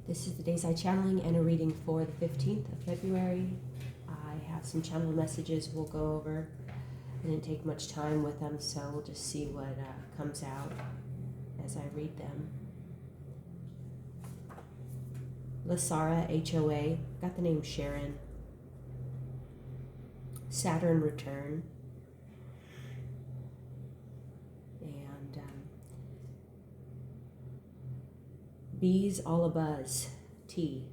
This is the Dayside Channeling and a reading for the 15th of February. I have some channel messages we'll go over. I didn't take much time with them, so we'll just see what comes out as I read them. Lasara, HOA, got the name Sharon. Saturn return. And Bees all abuzz, T.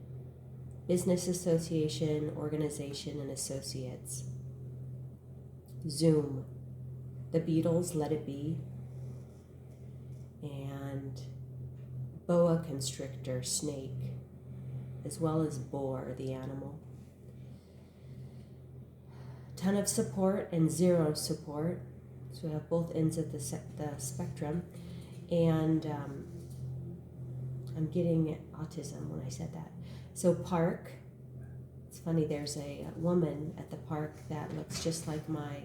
Business Association, Organization, and Associates. Zoom, The Beatles, Let It Be, and Boa Constrictor, Snake, as well as Boar, the animal. Ton of support and zero support, so we have both ends of the spectrum, and I'm getting autism when I said that. So park, it's funny, there's a woman at the park that looks just like my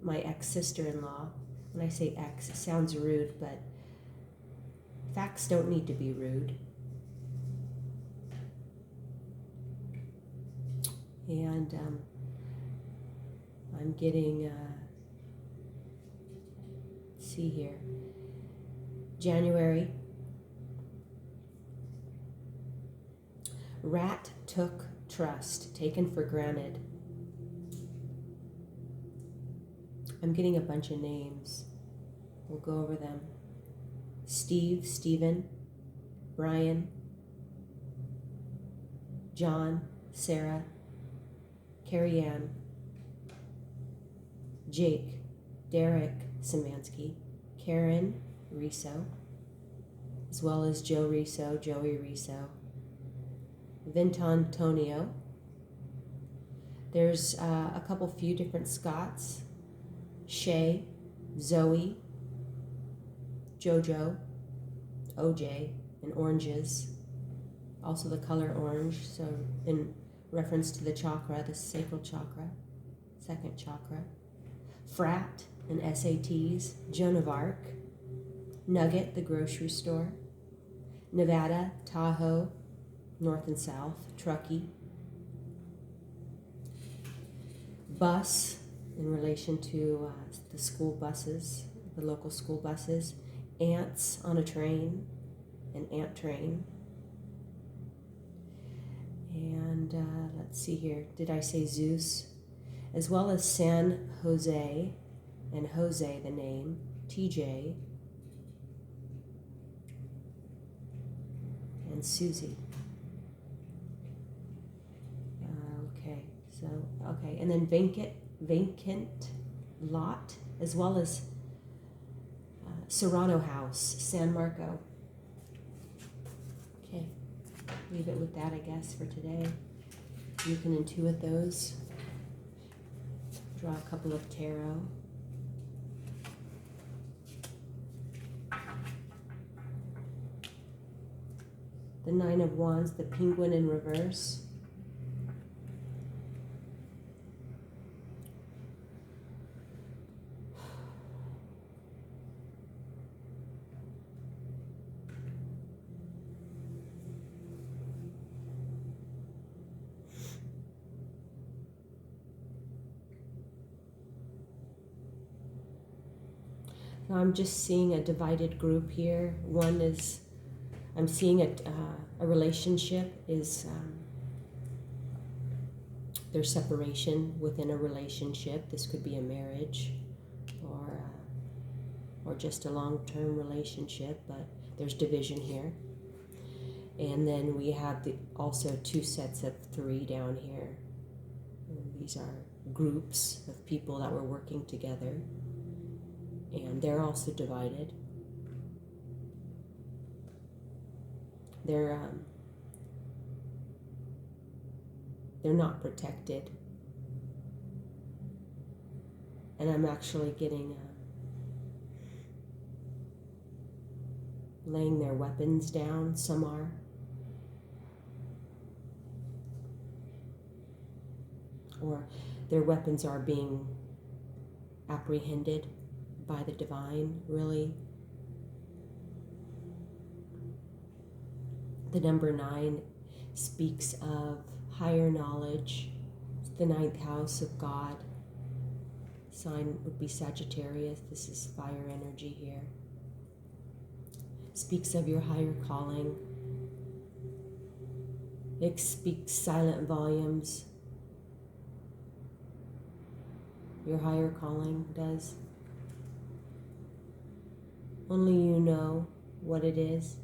ex-sister-in-law. When I say ex, it sounds rude, but facts don't need to be rude. And I'm getting, see here, January. Rat took trust, taken for granted. I'm getting a bunch of names. We'll go over them. Steve, Stephen, Brian, John, Sarah, Carrie Ann, Jake, Derek Szymanski, Karen Riso, as well as Joe Riso, Joey Riso, Vintontonio. There's a couple few different Scots. Shay, Zoe, Jojo, OJ, and oranges. Also the color orange, so in reference to the chakra, the sacral chakra, second chakra. Frat and SATs, Joan of Arc, Nugget, the grocery store, Nevada, Tahoe, North and South, Truckee, Bus, in relation to the school buses, the local school buses, Ants on a train, an ant train. And let's see here, did I say Zeus? As well as San Jose, and Jose the name, TJ, and Susie. Okay, and then vacant lot, as well as Serrano House, San Marco. Okay, leave it with that, I guess, for today. You can intuit those. Draw a couple of tarot. The Nine of Wands, the Penguin in reverse. So I'm just seeing a divided group here. One is, I'm seeing a relationship is there's separation within a relationship. This could be a marriage or just a long-term relationship, but there's division here. And then we have also two sets of three down here. And these are groups of people that were working together, and they're also divided. They're not protected, and I'm actually getting laying their weapons down. Some are. Or their weapons are being apprehended by the divine, really. The number 9 speaks of higher knowledge. It's the 9th house of God. Sign would be Sagittarius. This is fire energy here. Speaks of your higher calling. It speaks silent volumes. Your higher calling does. Only you know what it is.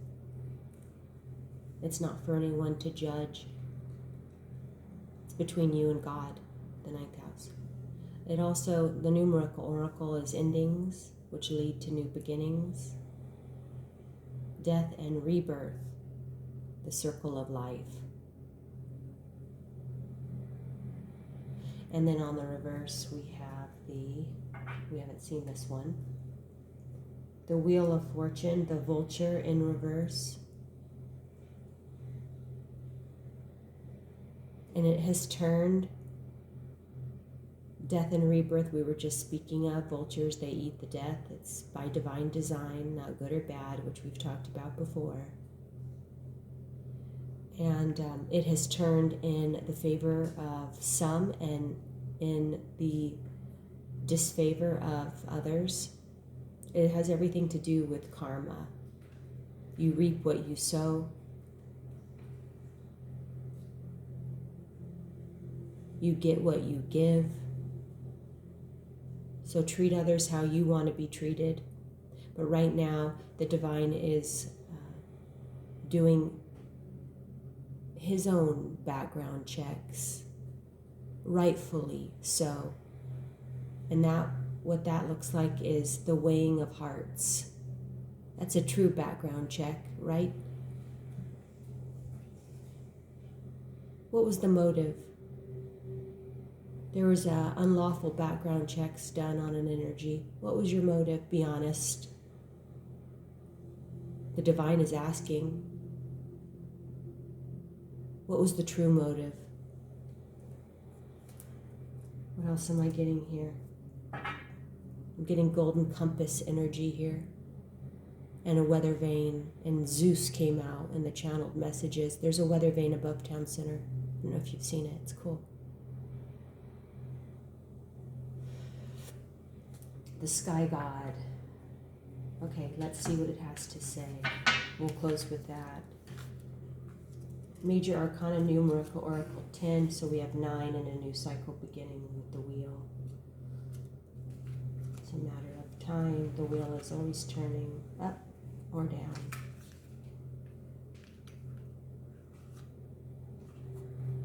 It's not for anyone to judge. It's between you and God, the 9th house. It also, the numerical oracle is endings, which lead to new beginnings. Death and rebirth, the circle of life. And then on the reverse, we haven't seen this one. The Wheel of Fortune, the vulture in reverse. And it has turned. Death and rebirth, we were just speaking of. Vultures, they eat the death. It's by divine design, not good or bad, which we've talked about before. And it has turned in the favor of some and in the disfavor of others. It has everything to do with karma. You reap what you sow. You get what you give. So treat others how you want to be treated. But right now, the divine is doing his own background checks, rightfully so. And what that looks like is the weighing of hearts. That's a true background check, right? What was the motive? There was unlawful background checks done on an energy. What was your motive? Be honest. The divine is asking. What was the true motive? What else am I getting here? I'm getting golden compass energy here. And a weather vane. And Zeus came out in the channeled messages. There's a weather vane above town center. I don't know if you've seen it. It's cool. The Sky God. Okay, let's see what it has to say. We'll close with that. Major Arcana Numerical Oracle 10, so we have 9 and a new cycle beginning with the wheel. It's a matter of time. The wheel is always turning up or down.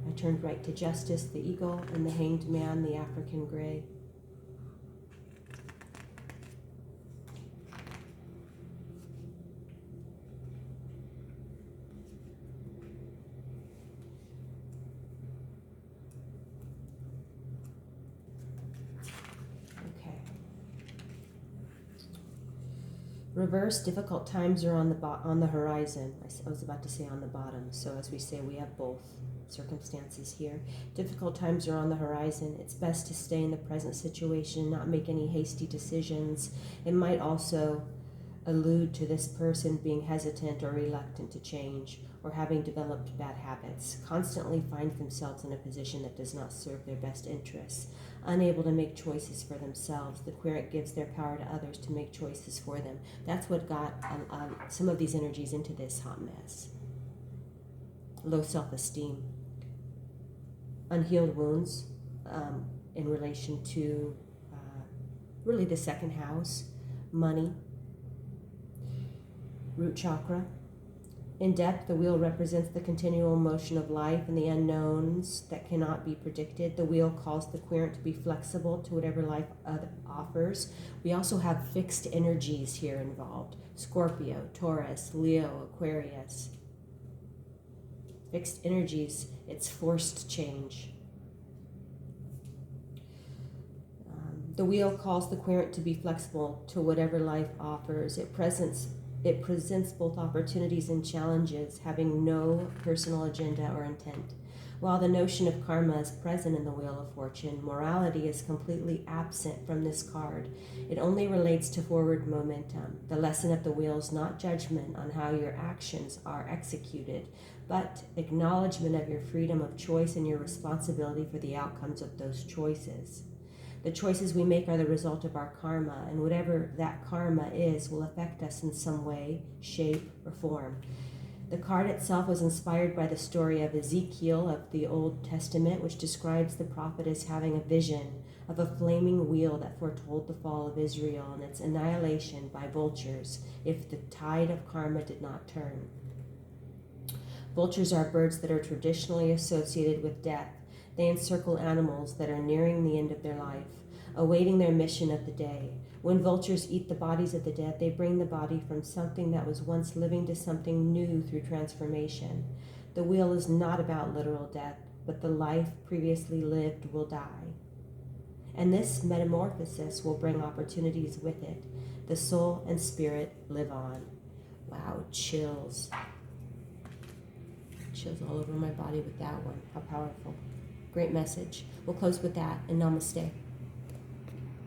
I turned right to Justice, the Eagle, and the Hanged Man, the African Gray. Reverse, difficult times are on the horizon. I was about to say on the bottom. So as we say, we have both circumstances here. Difficult times are on the horizon. It's best to stay in the present situation, not make any hasty decisions. It might also allude to this person being hesitant or reluctant to change, or having developed bad habits, constantly find themselves in a position that does not serve their best interests, unable to make choices for themselves. The querent gives their power to others to make choices for them. That's what got some of these energies into this hot mess. Low self-esteem. Unhealed wounds in relation to really the second house. Money. Root chakra. In depth, the wheel represents the continual motion of life and the unknowns that cannot be predicted. The wheel calls the querent to be flexible to whatever life offers. We also have fixed energies here involved. Scorpio, Taurus, Leo, Aquarius. Fixed energies, it's forced change. The wheel calls the querent to be flexible to whatever life offers. It presents both opportunities and challenges, having no personal agenda or intent. While the notion of karma is present in the Wheel of Fortune, morality is completely absent from this card. It only relates to forward momentum. The lesson of the wheel is not judgment on how your actions are executed, but acknowledgement of your freedom of choice and your responsibility for the outcomes of those choices. The choices we make are the result of our karma, and whatever that karma is will affect us in some way, shape, or form. The card itself was inspired by the story of Ezekiel of the Old Testament, which describes the prophet as having a vision of a flaming wheel that foretold the fall of Israel and its annihilation by vultures if the tide of karma did not turn. Vultures are birds that are traditionally associated with death. They encircle animals that are nearing the end of their life, awaiting their mission of the day. When vultures eat the bodies of the dead, they bring the body from something that was once living to something new through transformation. The wheel is not about literal death, but the life previously lived will die. And this metamorphosis will bring opportunities with it. The soul and spirit live on. Wow, chills. Chills all over my body with that one. How powerful. Great message. We'll close with that, and namaste.